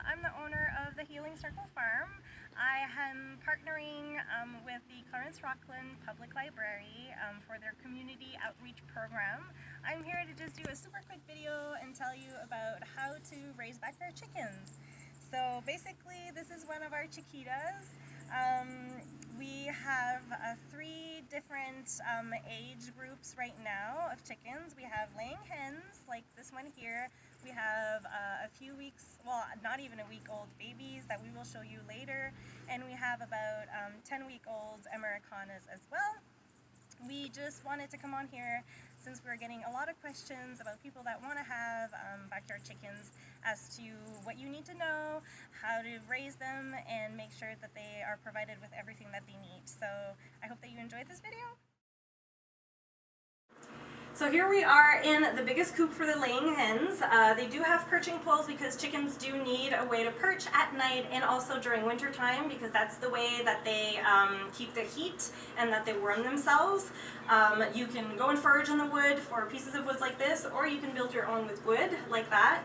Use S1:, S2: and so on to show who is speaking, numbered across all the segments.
S1: I'm the owner of the Healing Circle Farm. I am partnering with the Clarence-Rockland Public Library for their community outreach program. I'm here to just do a super quick video and tell you about how to raise backyard chickens. So basically this is one of our chiquitas. We have 3 different age groups right now of chickens. We have laying hens like this one here. We have a few weeks, well, not even a week old babies that we will show you later. And we have about 10-week-old Americanas as well. We just wanted to come on here since we're getting a lot of questions about people that want to have backyard chickens as to what you need to know, how to raise them, and make sure that they are provided with everything that they need. So I hope that you enjoyed this video. So here we are in the biggest coop for the laying hens. They do have perching poles because chickens do need a way to perch at night and also during winter time, because that's the way that they keep the heat and that they warm themselves. You can go and forage in the wood for pieces of wood like this, or you can build your own with wood like that.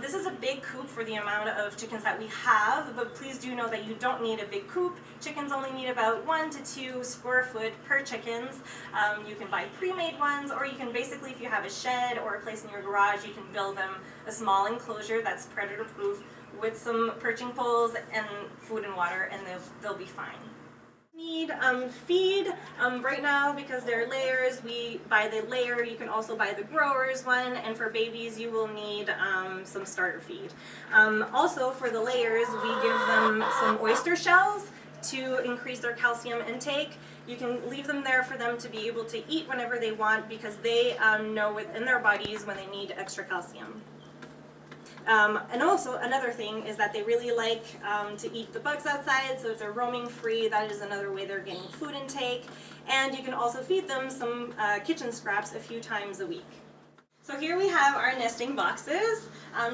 S1: This is a big coop for the amount of chickens that we have, but please do know that you don't need a big coop. Chickens only need about 1 to 2 square foot per chickens. You can buy pre-made ones, or you can basically, if you have a shed or a place in your garage, you can build them a small enclosure that's predator proof with some perching poles and food and water, and they'll be fine. Need feed right now because they're layers. We buy the layer. You can also buy the growers one, and for babies you will need some starter feed. Also for the layers we give them some oyster shells to increase their calcium intake. You can leave them there for them to be able to eat whenever they want, because they know within their bodies when they need extra calcium. And also another thing is that they really like to eat the bugs outside, so if they're roaming free, that is another way they're getting food intake. And you can also feed them some kitchen scraps a few times a week. So here we have our nesting boxes.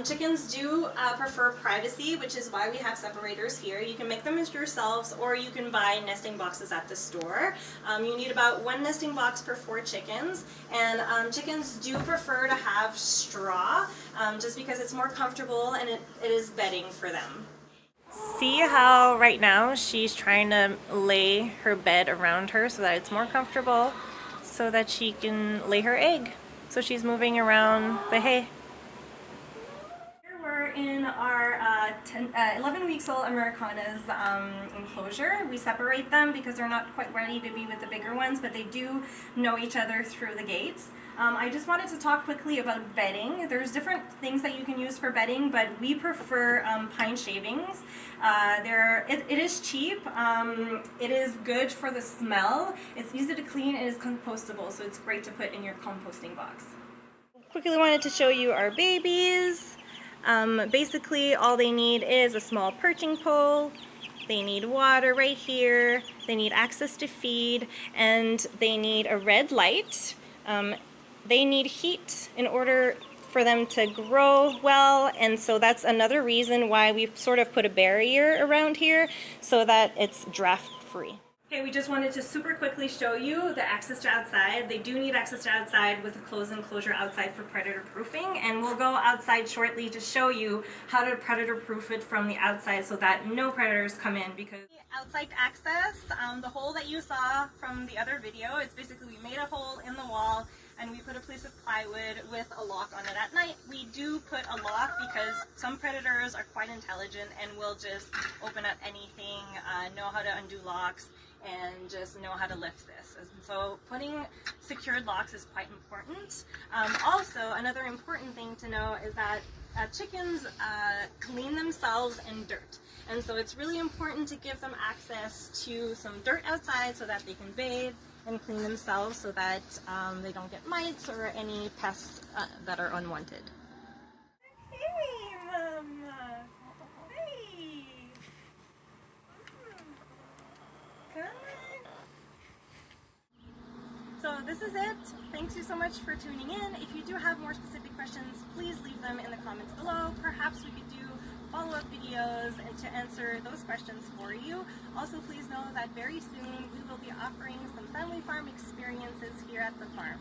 S1: Chickens do prefer privacy, which is why we have separators here. You can make them yourselves, or you can buy nesting boxes at the store. You need about 1 nesting box per 4 chickens, and chickens do prefer to have straw just because it's more comfortable and it is bedding for them. See how right now she's trying to lay her bed around her so that it's more comfortable so that she can lay her egg. So she's moving around the hay. Here we're in our 11 weeks old Americanas enclosure. We separate them because they're not quite ready to be with the bigger ones, but they do know each other through the gates. I just wanted to talk quickly about bedding. There's different things that you can use for bedding, but we prefer pine shavings. It is cheap, it is good for the smell, it's easy to clean, it is compostable, so it's great to put in your composting box. Quickly wanted to show you our babies. Basically all they need is a small perching pole, they need water right here, they need access to feed, and they need a red light. They need heat in order for them to grow well, and so that's another reason why we've sort of put a barrier around here so that it's draft free. Okay, we just wanted to super quickly show you the access to outside. They do need access to outside with a closed enclosure outside for predator proofing, and we'll go outside shortly to show you how to predator proof it from the outside so that no predators come in. Because outside access, the hole that you saw from the other video, it's basically we made a hole in the wall and we put a piece of plywood with a lock on it. At night we do put a lock because some predators are quite intelligent and will just open up anything, know how to undo locks, and just know how to lift this. And so putting secured locks is quite important. Also, another important thing to know is that chickens clean themselves in dirt. And so it's really important to give them access to some dirt outside so that they can bathe and clean themselves so that they don't get mites or any pests that are unwanted. Hey, Mama! Hey! Come on! So this is it. Thanks you so much for tuning in. If you do have more specific questions, please leave them in the comments below. Perhaps we could do follow-up videos and to answer those questions for you. Also, please know that very soon we will be offering some family farm experiences here at the farm.